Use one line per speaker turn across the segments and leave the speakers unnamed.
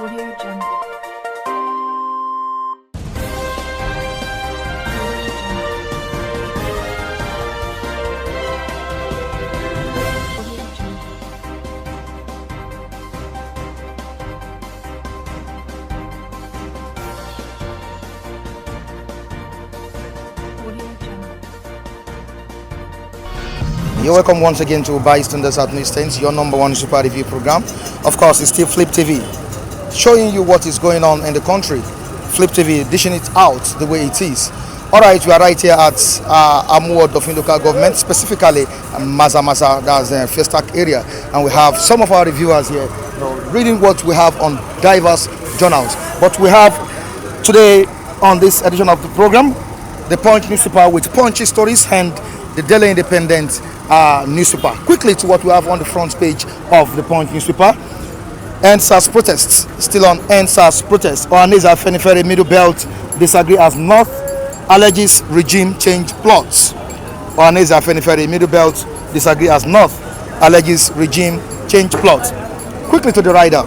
Audio Jungle. Audio Jungle. Audio Jungle.
You're welcome once again to Bystanders at Newsstands, your number one super review program. Of course, it's still Flip TV, showing you what is going on in the country. Flip TV dishing it out the way it is. All right, we are right here at Amuwo Odofin local government, specifically Maza, that's the Festac area, and we have some of our reviewers here reading what we have on diverse journals. But we have today on this edition of the program the Punch newspaper with punchy stories and the Daily Independent newspaper. Quickly to what we have on the front page of the Punch newspaper. NSAS protests, still on NSAS protests. Ohaneze Afenifere Middle Belt disagree as North alleges regime change plots. Ohaneze Afenifere Middle Belt disagree as North alleges regime change plot. Quickly to the rider.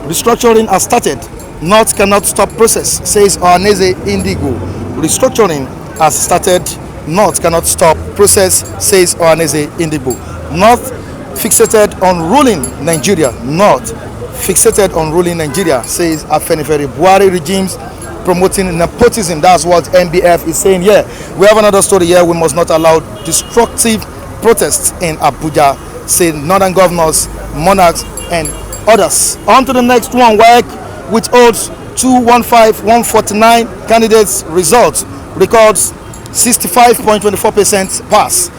Restructuring has started. North cannot stop process, says Ohaneze Indigo. Restructuring has started. North cannot stop process, says Ohaneze Indigo. North fixated on ruling Nigeria. North fixated on ruling Nigeria, says Afenifere. Buhari regimes promoting nepotism. That's what NBF is saying here. We have another story here. We must not allow destructive protests in Abuja, say northern governors, monarchs, and others. On to the next one. WAEC withholds 215,149 candidates' results, records 65.24% pass.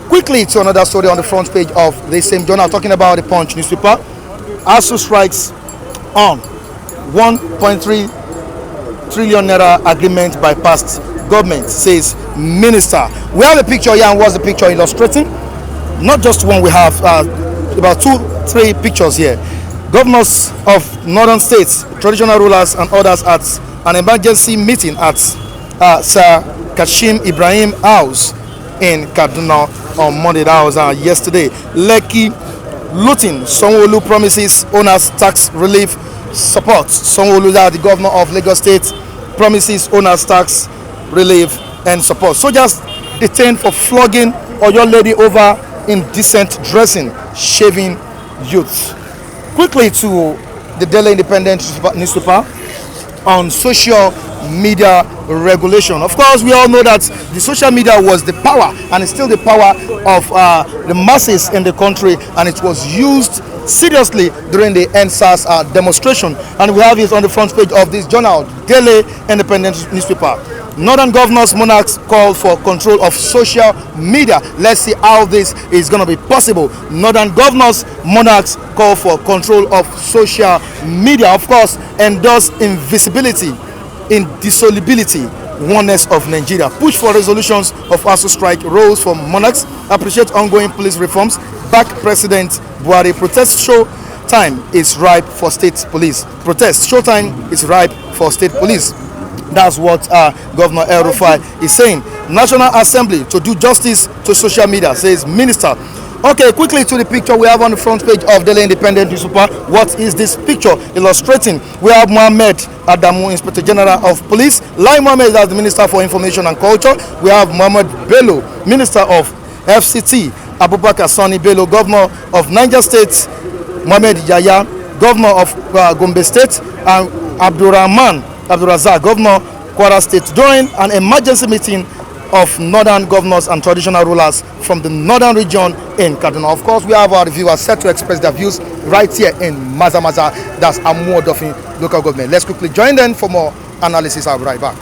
Quickly to another story on the front page of the same journal, talking about the Punch newspaper. ASU strikes on 1.3 trillion naira agreement bypassed government, says minister. We have a picture here, and what's the picture illustrating? Not just one, we have about 2-3 pictures here. Governors of northern states, traditional rulers, and others at an emergency meeting at Sir Kashim Ibrahim House in Kaduna on Monday. That was yesterday. Lekki looting. Sanwo-Olu promises owners tax relief support. Sanwo-Olu, the governor of Lagos State, promises owners tax relief and support. Soldiers detained for flogging Oyo lady over indecent dressing, shaving youth. Quickly to the Daily Independent newspaper on social media regulation. Of course, we all know that the social media was the power, and it's still the power of the masses in the country, and it was used seriously during the NSAS demonstration. And we have it on the front page of this journal, Daily Independent newspaper. Northern governors, monarchs call for control of social media. Let's see how this is going to be possible. Northern governors, monarchs call for control of social media. Of course, endorse invisibility, indissolubility, oneness of Nigeria. Push for resolutions of ASU strike, roles for monarchs. Appreciate ongoing police reforms. Back President Buhari. Protest show time is ripe for state police. Protest show time is ripe for state police. That's what Governor El Rufai is saying. National Assembly to do justice to social media, says minister. Okay, quickly to the picture we have on the front page of Daily Independent newspaper. What is this picture illustrating? We have Mohammed Adamu, Inspector General of Police. Lai Mohammed as the Minister for Information and Culture. We have Mohammed Bello, Minister of FCT. Abubakar Sani Bello, Governor of Niger State. Mohammed Yaya, Governor of Gombe State. And Abdulrazak, Governor Kwara State, during an emergency meeting of northern governors and traditional rulers from the northern region in Kaduna. Of course, we have our reviewers set to express their views right here in Maza, that's Amuwo Odofin local government. Let's quickly join them for more analysis. I'll be right back.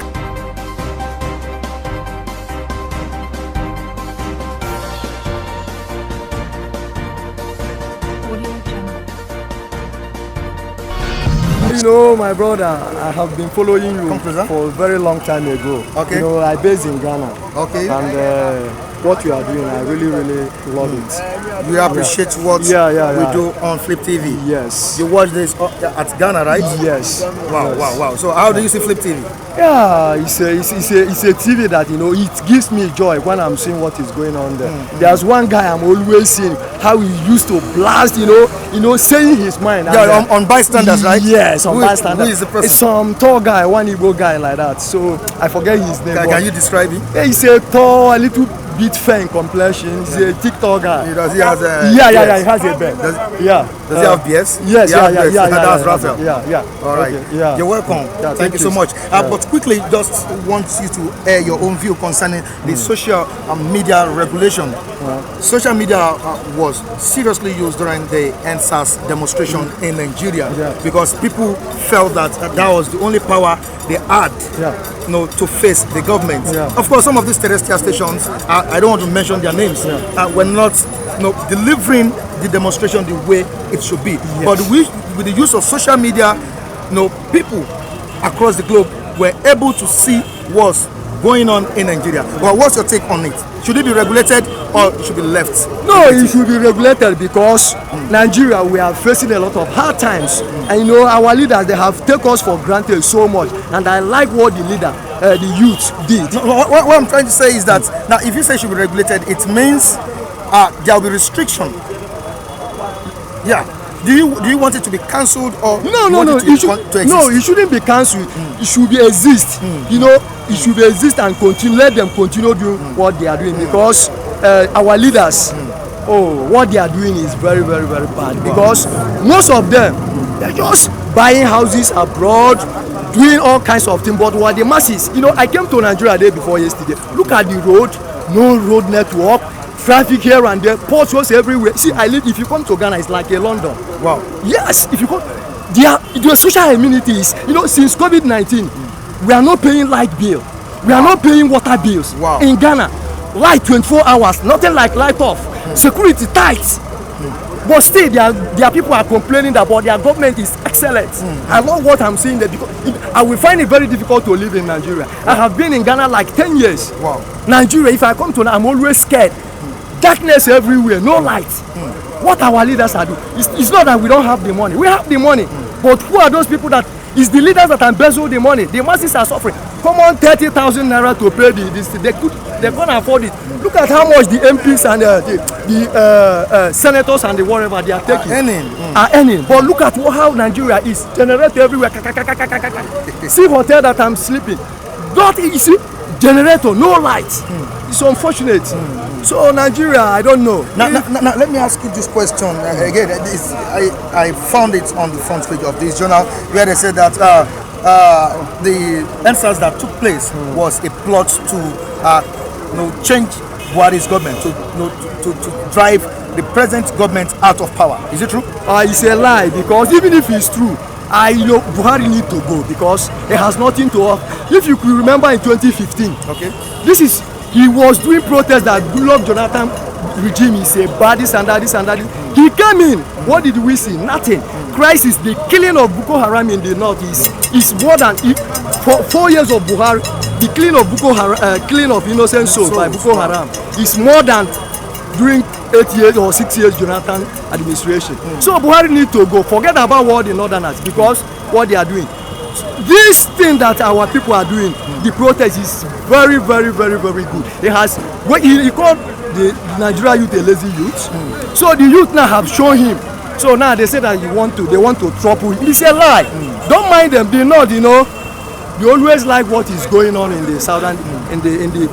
Audio Jungle.
You know, my brother, I have been following you for a very long time ago.
Okay.
You know, I based in Ghana.
Okay.
And what you are doing. I really, really love it.
You appreciate what
Yeah.
we do on Flip TV.
Yes.
You watch this at Ghana, right?
Yes.
Wow. So how do you see Flip TV?
Yeah, it's a TV that, you know, it gives me joy when I'm seeing what is going on there. There's one guy I'm always seeing how he used to blast, you know, saying his mind.
Yeah, on bystanders, right?
Yes, on bystanders.
Who is the person?
It's some tall guy, one Igbo guy like that. So I forget his name.
Can you describe him?
Yeah, he's a tall, a little bit fair in complexion. He's a TikTok guy.
Does he have
Yeah, he has a beard.
Does he have beers?
Yes,
He has beers.
yeah.
That's Raphael.
Yeah.
All right.
Okay, yeah.
You're welcome.
Yeah,
thank you so much. But quickly, just want you to air your own view concerning the social media regulation. Social media was seriously used during the NSAS demonstration in Nigeria because people felt that that was the only power they had, to face the government. Of course, some of these terrestrial stations, I don't want to mention their names, were not delivering the demonstration the way it should be. But with the use of social media, people across the globe were able to see what's going on in Nigeria. Well, what's your take on it? Should it be regulated or it should be left?
No, it should be regulated because Nigeria, we are facing a lot of hard times. And our leaders, they have taken us for granted so much. And I like what the youth did.
No, what I'm trying to say is that now if you say it should be regulated, it means there will be restriction. Yeah. Do you want it to be cancelled or
no, it shouldn't be cancelled. It should be exist. It should be exist and continue. Let them continue doing what they are doing because our leaders, what they are doing is very, very, very bad. Because most of them, they're just buying houses abroad, doing all kinds of things. But what the masses, I came to Nigeria day before yesterday. Look at the road, no road network. Traffic here and there, potholes everywhere. See, if you come to Ghana, it's like a London.
Wow.
Yes, if you come, the social amenities, since COVID-19, we are not paying light bill. We are not paying water bills.
Wow.
In Ghana, light 24 hours, nothing like light off. Security tight. But still, their people are complaining that their government is excellent. I love what I'm saying there because I will find it very difficult to live in Nigeria. I have been in Ghana like 10 years.
Wow.
Nigeria, if I come to, I'm always scared. Darkness everywhere, no light. What our leaders are doing, it's not that we don't have the money. We have the money. But who are those people that is the leaders that embezzle the money? The masses are suffering. Come on, 30,000 naira to pay this. They can't afford it. Look at how much the MPs and the senators and the whatever they are taking. Are earning. But look at how Nigeria is generated everywhere. See hotel that I'm sleeping. You see, generator, no light. It's unfortunate. So Nigeria, I don't know.
Now, let me ask you this question again. I found it on the front page of this journal where they said that the NSAS that took place was a plot to change Buhari's government to drive the present government out of power. Is it true?
It's a lie because even if it's true, Buhari need to go because he has nothing to offer. If you could remember in 2015, he was doing protests that Goodluck Jonathan regime is a bad this and that. He came in. What did we see? Nothing. Crisis. The killing of Boko Haram in the north is more than for 4 years of Buhari. The killing of Boko Haram, killing of innocent souls by Boko Haram is more than during 8 years or 6 years Jonathan administration. So Buhari need to go. Forget about what the northerners because what they are doing. This thing that our people are doing, the protest is very, very, very, very good. He called the Nigeria youth a lazy youth. So the youth now have shown him. So now they say that they want to trouble him. It's a lie. Don't mind them. They know, they always like what is going on in the southern, in the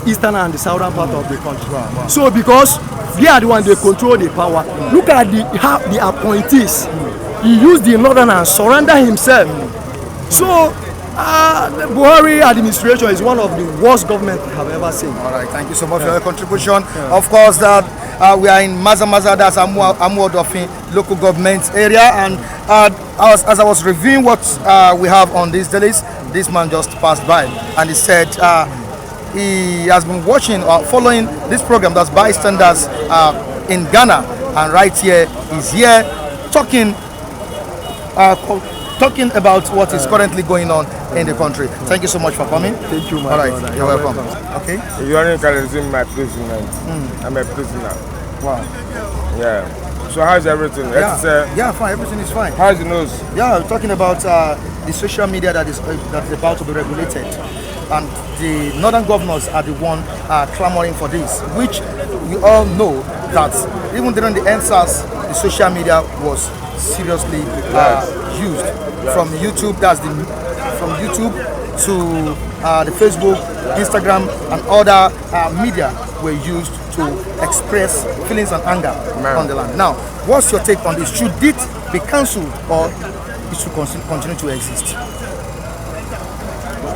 eastern and the southern part of the country. So because they are the ones they control the power. Look at the appointees. He used the northern and surrender himself. So the Buhari administration is one of the worst government I have ever seen.
All right, thank you so much for your contribution. Of course, that we are in Maza, that's Amuodofin local government area, and as I was reviewing what we have on these dailies, this man just passed by and he said he has been watching or following this program that's bystanders in Ghana, and right here he's here talking talking about what is currently going on in the country. Thank you so much for coming.
Thank you, my
All right,
brother.
you're welcome. Okay.
You only can resume my imprisonment. I'm a prisoner.
Wow.
Yeah. So how's everything?
Yeah, fine. Everything is fine.
How's the news?
Yeah, we're talking about the social media that is about to be regulated, and the northern governors are the one clamoring for this, which we all know that even during the NSAS, the social media was seriously used. From YouTube, from YouTube to the Facebook, Instagram, and other media were used to express feelings and anger on the land. Now, what's your take on this? Should it be cancelled or it should continue to exist?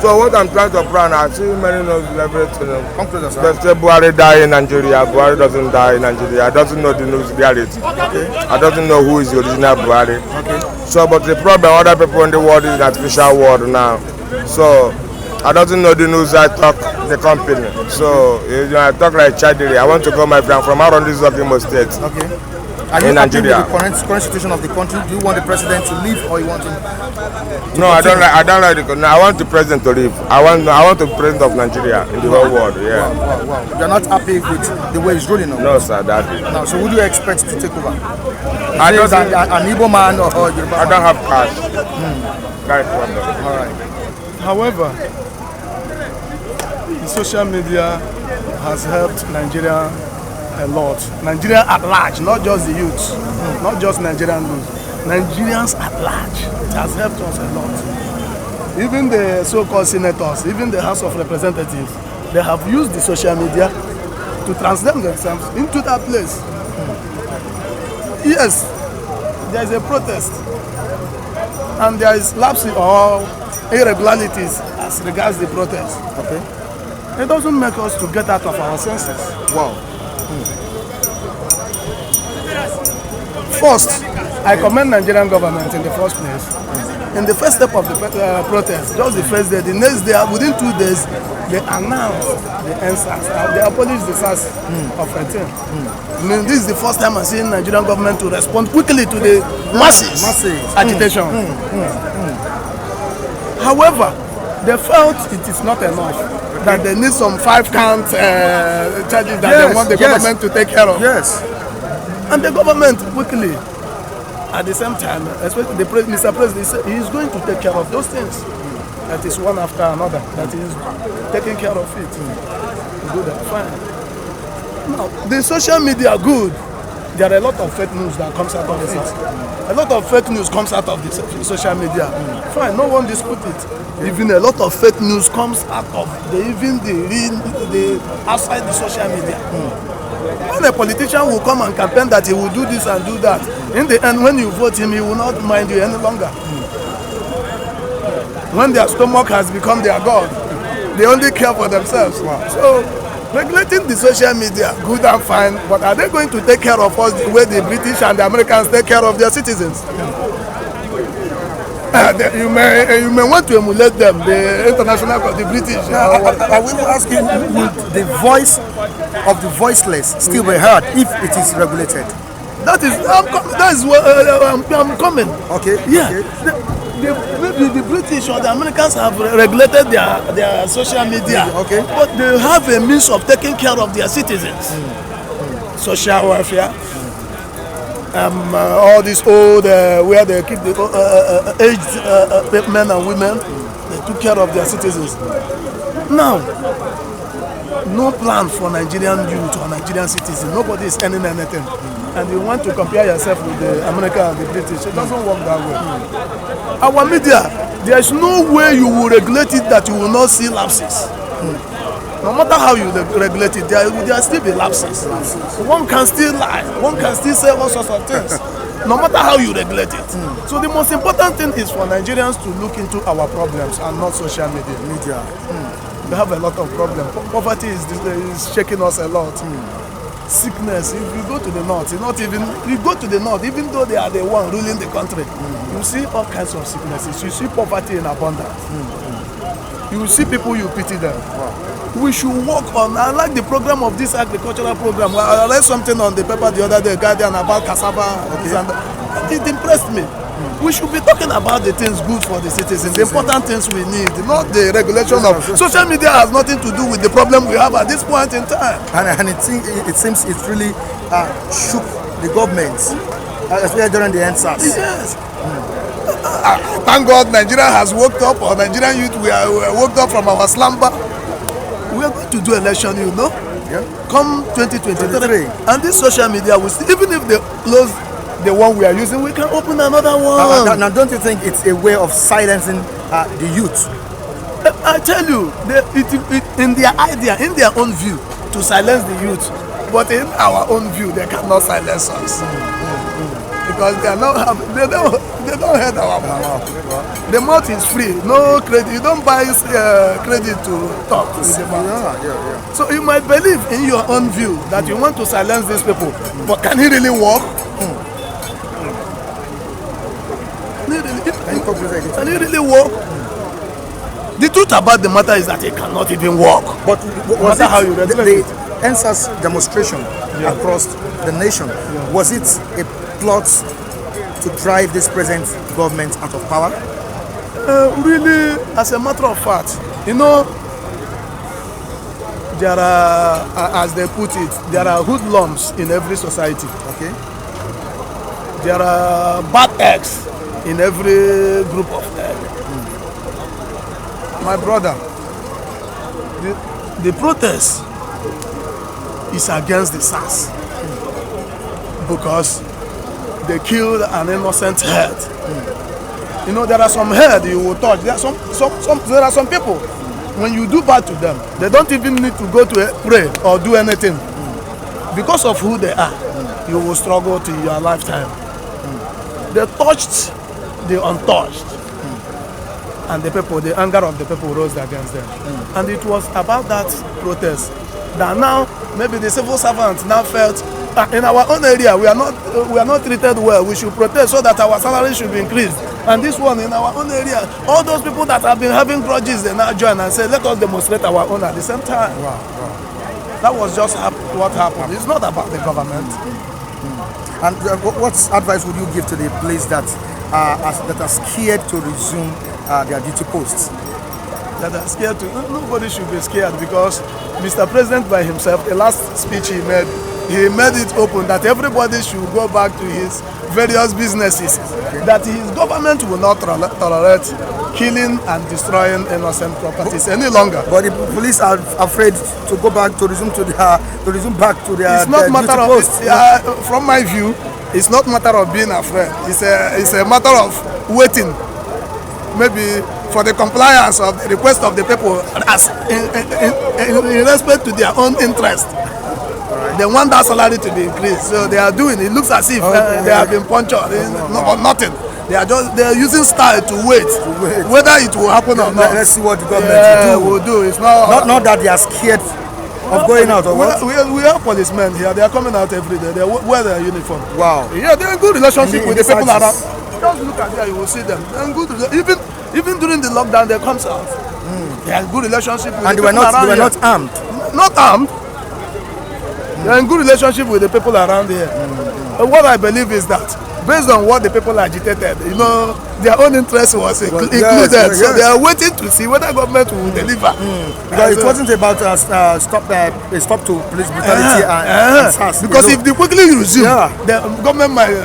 So what I'm trying to plan, I see many knows everything.
Conclude, sir.
Let's say Buhari die in Nigeria. Buhari doesn't die in Nigeria. I doesn't know the news reality.
Okay.
I doesn't know who is the original Buhari.
Okay.
So, but the problem, other people in the world is an artificial world now. So, I doesn't know the news. I talk the company. So, I talk like Chadiri. I want to go my friend from around this Okimo state.
Okay. Are you
in
happy with
Nigeria.
the current situation of the country? Do you want the president to leave or you want him?
No, I don't like the. No, I want the president to leave. I want the president of Nigeria in the whole world. Yeah.
Wow. You're not happy with the way he's ruling now?
No, sir, that is.
No. So, who do you expect to take over?
I don't.
An Igbo man or Yoruba
I
man?
don't have cash. That's problem.
All right.
However, the social media has helped Nigeria a lot. Nigeria at large, not just the youths, not just Nigerian youth. Nigerians at large. It has helped us a lot. Even the so-called senators, even the House of Representatives, they have used the social media to transform themselves into that place. Yes, there is a protest and there is lapses or irregularities as regards the protest.
Okay.
It doesn't make us to get out of our senses.
Wow.
First, I commend Nigerian government in the first place. In the first step of the protest, just the first day, the next day, within 2 days, they announced the NSAS. They abolished the SAS of 18. I mean, this is the first time I'm seeing Nigerian government to respond quickly to the masses agitation. However, they felt it is not enough. That they need some 5-count charges that they want the government to take care of.
Yes.
And the government quickly, at the same time, especially the Mr. President, he is going to take care of those things. That is one after another. That is taking care of it. Good and fine. Now, the social media, good. There are a lot of fake news that comes out of it. A lot of fake news comes out of the social media. Fine, no one dispute it. Even a lot of fake news comes out of the outside the social media. When a politician will come and campaign that he will do this and do that, in the end, when you vote him, he will not mind you any longer. When their stomach has become their God, they only care for themselves. So, regulating the social media, good and fine, but are they going to take care of us the way the British and the Americans take care of their citizens? You may want to emulate them, the international, the British.
I will ask you, would the voice of the voiceless still be heard if it is regulated?
That is what I'm coming.
Okay.
Yeah.
Okay.
Maybe the British or the Americans have regulated their social media,
Okay.
but they have a means of taking care of their citizens. Social welfare, all these old, where they keep the aged men and women, they took care of their citizens. Now, no plan for Nigerian youth or Nigerian citizens. Nobody is earning anything. And you want to compare yourself with the American and the British. It doesn't work that way. Our media, there is no way you will regulate it that you will not see lapses. No matter how you regulate it, there will still be lapses. One can still lie. One can still say all sorts of things. No matter how you regulate it. So the most important thing is for Nigerians to look into our problems and not social media. We have a lot of problems. Poverty is shaking us a lot. Sickness, if you go to the north, even though they are the one ruling the country, you see all kinds of sicknesses. You see poverty in abundance. You see people, you pity them. We should work on, I like the program of this agricultural program. I read something on the paper the other day, Guardian, about cassava. It impressed me.
We should be talking about the things good for the citizens, the important things we need, not the regulation of social media. Has nothing to do with the problem we have at this point in time.
And it seems it's really shook the government, especially during the NSAS.
Yes. Thank God Nigeria has woke up, or Nigerian youth, we are woke up from our slumber. We are going to do election, you know.
Yeah.
Come 2023, and this social media will still, even if they close the one we are using, we can open another one.
Now, don't you think it's a way of silencing the youth?
I tell you, in their idea, in their own view, to silence the youth, but in our own view, they cannot silence us. Because they don't hurt our mouth. The mouth is free, no credit. You don't buy credit to talk with the mouth. So you might believe in your own view that you want to silence these people, but can he really work? Can he really work? The truth about the matter is that he cannot even work.
But was
it how you
the NSAS demonstration across the nation, was it a plot to drive this present government out of power?
Really, as a matter of fact, you know, there are, as they put it, there are hoodlums in every society.
Okay.
There are bad eggs in every group of eggs. My brother, the protest is against the SARS because they killed an innocent head. You know, there are some head you will touch. There are some people, when you do bad to them, they don't even need to go to pray or do anything. Because of who they are, you will struggle to your lifetime. They touched the untouched. And the anger of the people rose against them. And it was about that protest that now maybe the civil servants now felt in our own area we are not treated well. We should protest so that our salary should be increased. And this one in our own area, all those people that have been having grudges, they now join and say, let us demonstrate our own at the same time.
Wow.
That was just what happened. It's not about the government.
And what advice would you give to the police that are scared to resume their duty posts?
That are scared to. Nobody should be scared, because Mr. President by himself, the last speech he made it open that everybody should go back to his various businesses. Okay. That his government will not tolerate killing and destroying innocent properties any longer.
But the police are afraid to go back to resume back to their.
It's not matter of. From my view, it's not matter of being afraid. It's a matter of waiting. Maybe for the compliance of the request of the people, as in respect to their own interest. Right. They want that salary to be increased, so they are doing. It looks as if they have been punctured or nothing. They are using style to wait whether it will happen or not.
Let's see what the government
will do. It's not
that they are scared of going out or what?
We have policemen here. They are coming out every day. They wear their uniform.
Wow.
Yeah, they're in good relationship with the people around. Just look at there, you will see them. They're in good. Even during the lockdown, they come out. They are in good relationship with the people around.
And they were not armed.
Not armed. They are in good relationship with the people around here. What I believe is that, based on what the people agitated, you know, their own interest was included. Yes. So they are waiting to see whether government will deliver.
Because it wasn't about stop to police brutality and SARS.
Because if they quickly resume, the government might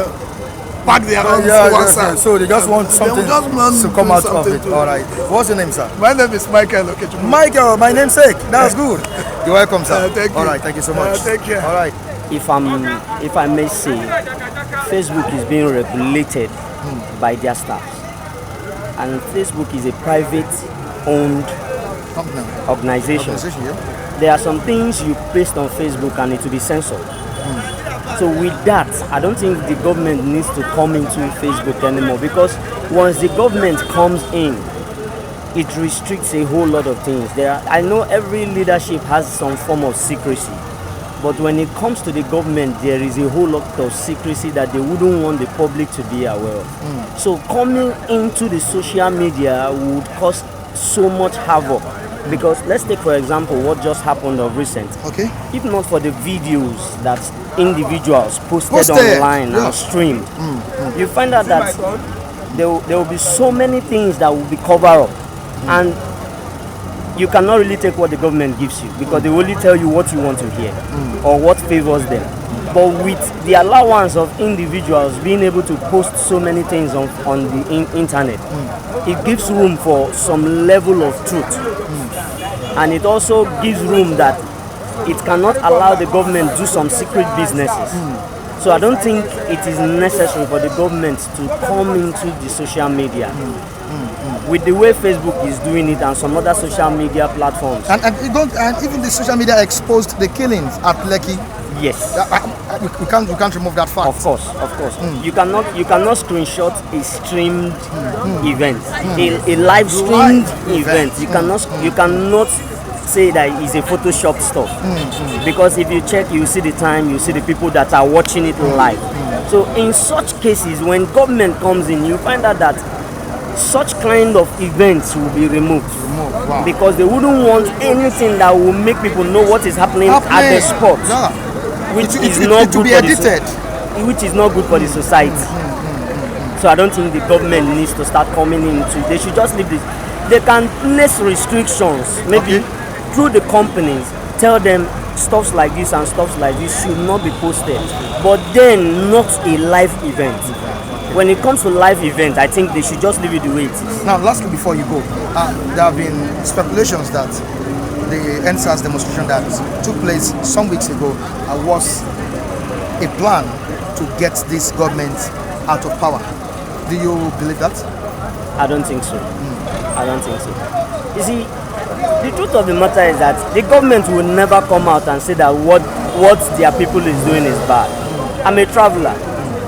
pack their own one side.
So they just want something to come out of it. All right. What's your name, sir?
My name is Michael.
Michael, my namesake. That's good. You're welcome, sir.
Thank you.
All right. Thank you so much.
Take care.
All right.
If I may say, Facebook is being regulated by their staff, and Facebook is a private-owned organization. There are some things you paste on Facebook and it will be censored. So with that, I don't think the government needs to come into Facebook anymore, because once the government comes in, it restricts a whole lot of things. I know every leadership has some form of secrecy, but when it comes to the government, there is a whole lot of secrecy that they wouldn't want the public to be aware of. So coming into the social media would cause so much havoc. Because let's take for example what just happened of recent.
Okay.
If not for the videos that individuals posted
Posted,
online
yeah.
and streamed, you find out that there will be so many things that will be covered up, and you cannot really take what the government gives you because they will only tell you what you want to hear or what favors them. But with the allowance of individuals being able to post so many things on the internet, it gives room for some level of truth. And it also gives room that it cannot allow the government do some secret businesses. So I don't think it is necessary for the government to come into the social media. With the way Facebook is doing it and some other social media platforms.
And even the social media exposed the killings at Lekki.
Yes.
We can't remove that fact.
Of course. You cannot screenshot a streamed event, a live streamed event. You cannot say that it's a photoshopped stuff because if you check, you see the time, you see the people that are watching it live. So in such cases, when government comes in, you find out that such kind of events will be removed.
Wow.
Because they wouldn't want anything that will make people know what is happening at the spot.
Yeah.
Which
It
is
will
not good
be
for
edited.
which is not good for the society. So I don't think the government needs to start coming into. They should just leave this. They can place restrictions, maybe through the companies. Tell them stuffs like this and stuffs like this should not be posted. But then not a live event. When it comes to live event, I think they should just leave it the way it is.
Now, lastly, before you go, there have been speculations that the NSAS demonstration that took place some weeks ago was a plan to get this government out of power. Do you believe that?
I don't think so. I don't think so. You see, the truth of the matter is that the government will never come out and say that what their people is doing is bad. I'm a traveler.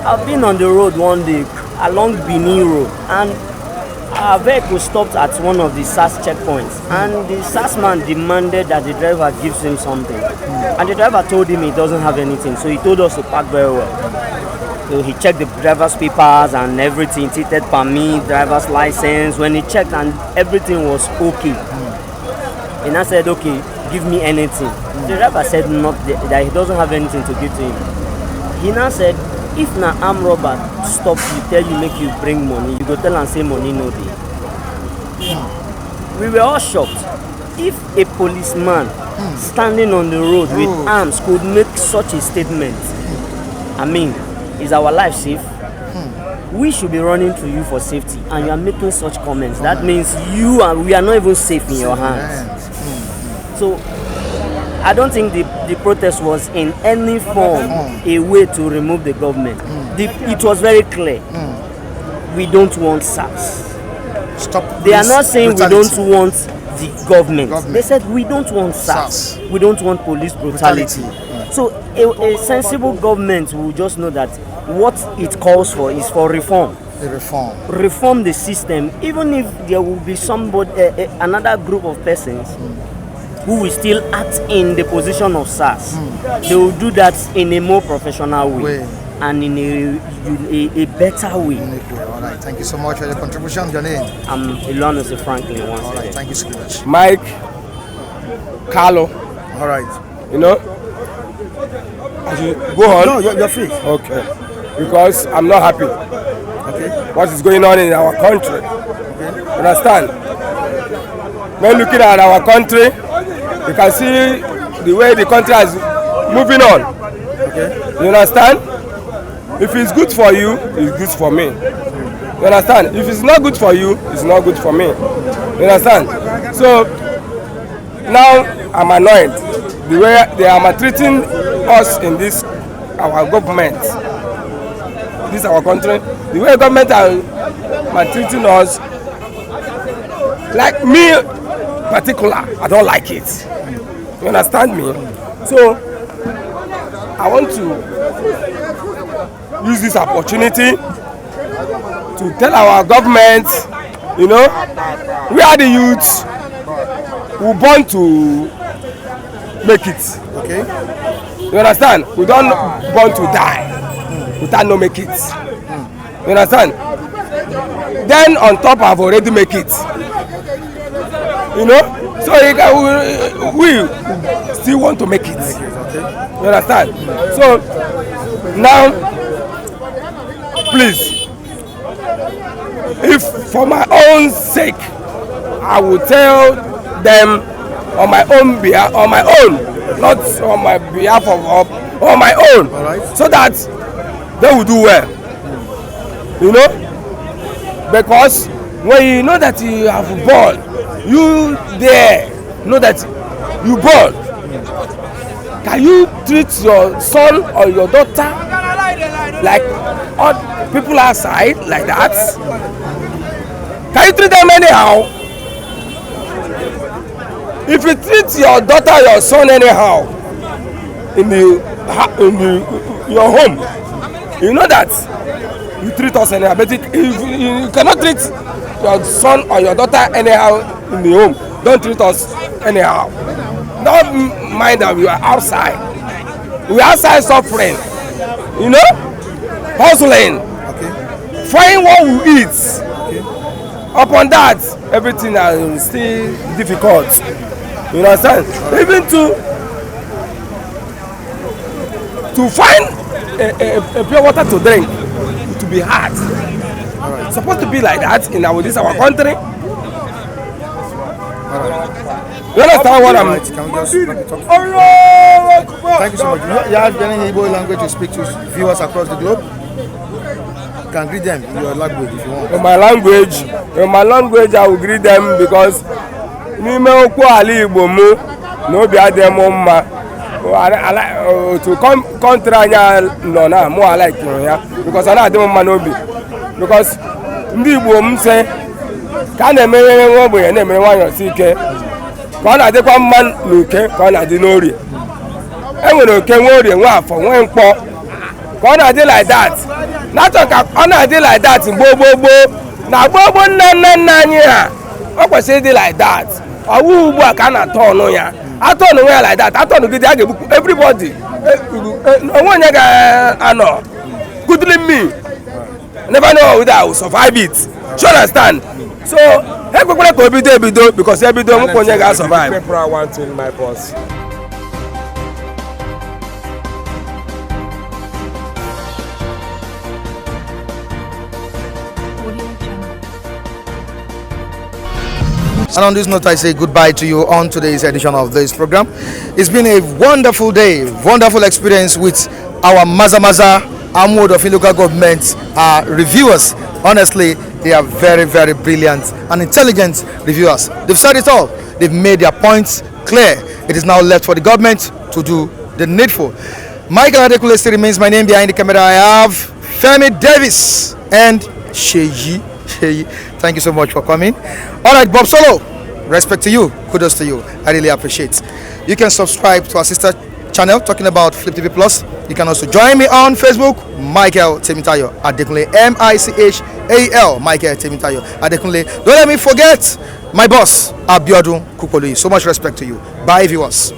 I've been on the road one day along Benin Road, and our vehicle stopped at one of the SAS checkpoints, and the SAS man demanded that the driver gives him something, and the driver told him he doesn't have anything, so he told us to park very well. So he checked the driver's papers and everything, tinted permit, driver's license. When he checked and everything was okay, and I said, okay, give me anything. The driver said not that he doesn't have anything to give to him. He now said, if na armed robber stop you, tell you make you bring money, you go tell and say money no dey. We were all shocked. If a policeman standing on the road with arms could make such a statement, I mean, is our life safe? We should be running to you for safety, and you are making such comments. That means we are not even safe in your hands. So I don't think the protest was in any form a way to remove the government. It was very clear. We don't want SARS.
Stop.
They are not saying
brutality.
we don't want the government. They said we don't want SARS. We don't want police brutality. So a sensible government will just know that what it calls for is for reform.
The reform.
Reform the system, even if there will be another group of persons who will still act in the position of SARS. They will do that in a more professional way. And in a better way.
All right, thank you so much for the contribution. Your name?
I'm Ilonus Franklin once
All right,
again.
thank you so much.
Mike, Carlo,
All right.
you know, I should go on.
No, you're free.
Okay, because I'm not happy.
Okay.
What is going on in our country?
Okay.
Understand? When looking at our country, you can see the way the country is moving on.
Okay.
You understand? If it's good for you, it's good for me. You understand? If it's not good for you, it's not good for me. You understand? So now I'm annoyed the way they are maltreating us in this our government. This our country. The way government are maltreating us, like me particular, I don't like it. You understand me? So I want to use this opportunity to tell our government, you know, we are the youths who born to make it.
Okay.
You understand? We don't born to die without no make it. You understand? Then on top I've already make it. You know? So we still want to make it.
You understand? So now, please, if for my own sake, I will tell them on my own behalf, not on my behalf of on my own, so that they will do well. You know, because when you know that you have a ball, you there know that you ball. Can you treat your son or your daughter like all people outside like that? Can you treat them anyhow? If you treat your daughter, your son anyhow in your home, you know that you treat us anyhow. But if you cannot treat your son or your daughter anyhow in the home, don't treat us anyhow. Don't mind that we are outside. We are outside suffering, you know, hustling, find what we eat. Upon that, everything is still difficult. You understand? Even to find a pure water to drink, to be hard. It's supposed to be like that in our country. You understand what I'm?
Can we just talk? Thank you so much. You have any Igbo language to speak to viewers across the globe? You can greet them in your language if you want.
In my language, I will greet them because n'ime okwu ala Igbo mu n'obi adịghị m mma. To country anya nọ na mụ like ya because ọ na-adị m mma n'obi because ndị Igbo m sị ka a na-emere nwa ogbenye na-emere nwanyị ọsị ike ka ọ na-adịkwa mma n'oke ka ọ na-adị n'orie. E nwere oke nwe orie nwe afọ nwe mkpọ ka ọ na-adị like that. Na-achọ ka ọ na-adị like that gboo na gboo nna anyị ha ọ kwesịrị ịdị like that. Ọwụ ugbu a ka a na-atọ ọnụ ya atọ ọnụ ya like that. Atọ ọnụ gị dị a ga-egbukwu everybody. Onwe onye ga-anọ goodly me never know whether I will survive it. You understand? So ekwekwere ka ebido because ebido nwoke onye ga-survive.
People are wanting my boss.
And on this note, I say goodbye to you on today's edition of this program. It's been a wonderful day, wonderful experience with our Maza Amuodo of local government reviewers. Honestly, they are very, very brilliant and intelligent reviewers. They've said it all. They've made their points clear. It is now left for the government to do the needful. Michael Adekunle still remains my name. Behind the camera, I have Femi Davis and Sheyi. Thank you so much for coming. All right, Bob Solo, respect to you, kudos to you. I really appreciate. You can subscribe to our sister channel talking about Flip TV Plus. You can also join me on Facebook, Michael Temitayo Adekunle, Michal Michael Temitayo Adekunle. Don't let me forget my boss, Abiodun Kukolu. So much respect to you. Bye, viewers.